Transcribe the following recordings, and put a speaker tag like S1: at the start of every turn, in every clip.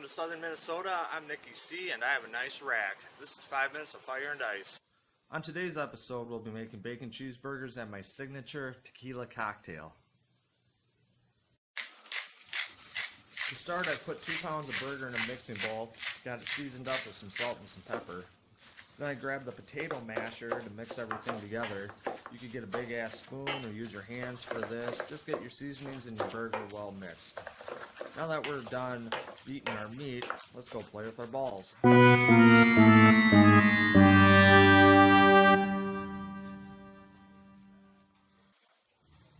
S1: to Southern Minnesota. I'm Nicky C, and I have a nice rack. This is 5 minutes of fire and ice. On today's episode, we'll be making bacon cheeseburgers and my signature tequila cocktail. To start, I put 2 pounds of burger in a mixing bowl, got it seasoned up with some salt and some pepper. Then I grabbed the potato masher to mix everything together. You could get a big ass spoon or use your hands for this. Just get your seasonings and your burger well mixed. Now that we're done beating our meat, let's go play with our balls.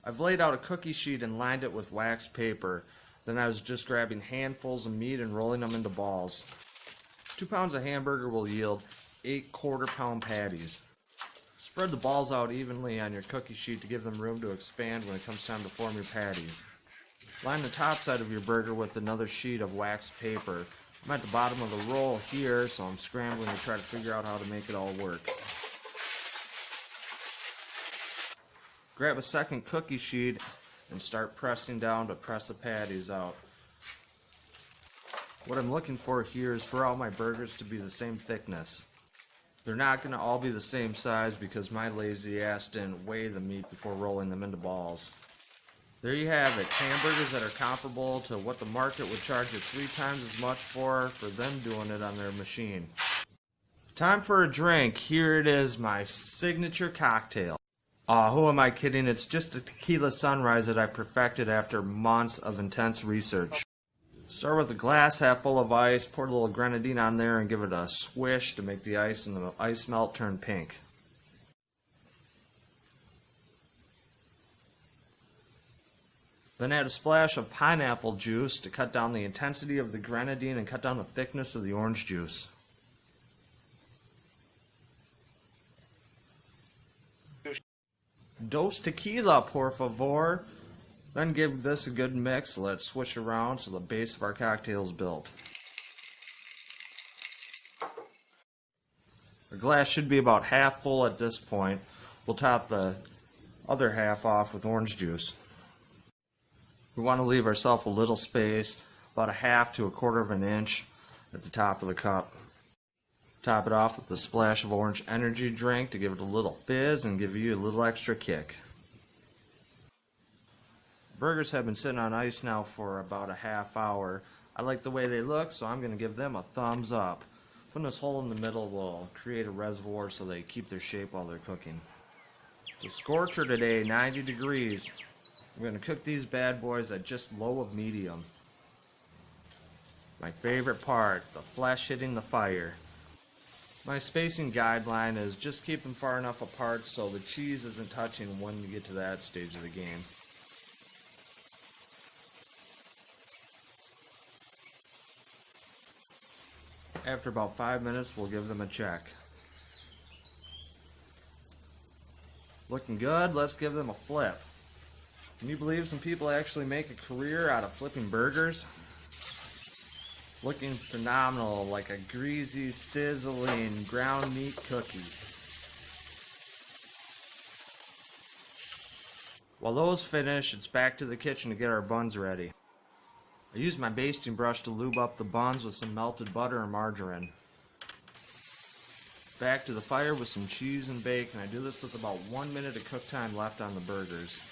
S1: I've laid out a cookie sheet and lined it with wax paper. Then I was just grabbing handfuls of meat and rolling them into balls. 2 pounds of hamburger will yield 8 quarter-pound patties. Spread the balls out evenly on your cookie sheet to give them room to expand when it comes time to form your patties. Line the top side of your burger with another sheet of wax paper. I'm at the bottom of the roll here, so I'm scrambling to try to figure out how to make it all work. Grab a second cookie sheet and start pressing down to press the patties out. What I'm looking for here is for all my burgers to be the same thickness. They're not going to all be the same size because my lazy ass didn't weigh the meat before rolling them into balls. There you have it, hamburgers that are comparable to what the market would charge you 3 times as much for them doing it on their machine. Time for a drink. Here it is, my signature cocktail. Who am I kidding? It's just a tequila sunrise that I perfected after months of intense research. Start with a glass half full of ice, pour a little grenadine on there and give it a swish to make the ice and the ice melt turn pink. Then add a splash of pineapple juice to cut down the intensity of the grenadine and cut down the thickness of the orange juice. Dos tequila, por favor. Then give this a good mix. Let it swish around so the base of our cocktail is built. The glass should be about half full at this point. We'll top the other half off with orange juice. We want to leave ourselves a little space, about a half to a quarter of an inch at the top of the cup. Top it off with a splash of orange energy drink to give it a little fizz and give you a little extra kick. Burgers have been sitting on ice now for about a half hour. I like the way they look, so I'm going to give them a thumbs up. Putting this hole in the middle will create a reservoir so they keep their shape while they're cooking. It's a scorcher today, 90 degrees. I'm going to cook these bad boys at just low of medium. My favorite part, the flesh hitting the fire. My spacing guideline is just keep them far enough apart so the cheese isn't touching when you get to that stage of the game. After about 5 minutes, we'll give them a check. Looking good, let's give them a flip. Can you believe some people actually make a career out of flipping burgers? Looking phenomenal, like a greasy, sizzling ground meat cookie. While those finish, it's back to the kitchen to get our buns ready. I use my basting brush to lube up the buns with some melted butter and margarine. Back to the fire with some cheese and bacon. I do this with about 1 minute of cook time left on the burgers.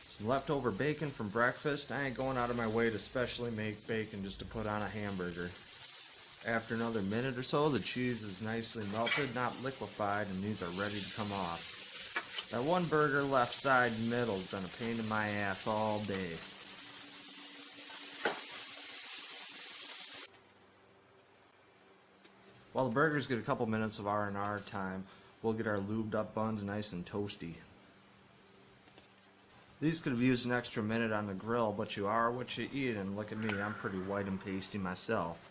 S1: Some leftover bacon from breakfast. I ain't going out of my way to specially make bacon just to put on a hamburger. After another minute or so, the cheese is nicely melted, not liquefied, and these are ready to come off. That one burger left side middle has been a pain in my ass all day. While the burgers get a couple minutes of R&R time, we'll get our lubed up buns nice and toasty. These could have used an extra minute on the grill, but you are what you eat, and look at me, I'm pretty white and pasty myself.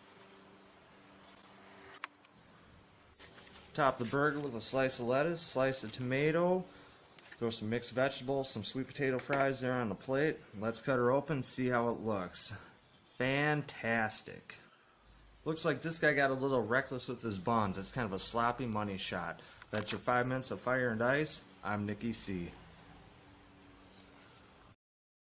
S1: Top the burger with a slice of lettuce, slice of tomato, throw some mixed vegetables, some sweet potato fries there on the plate. Let's cut her open and see how it looks. Fantastic. Looks like this guy got a little reckless with his buns. It's kind of a sloppy money shot. That's your 5 minutes of fire and ice. I'm Nicky C.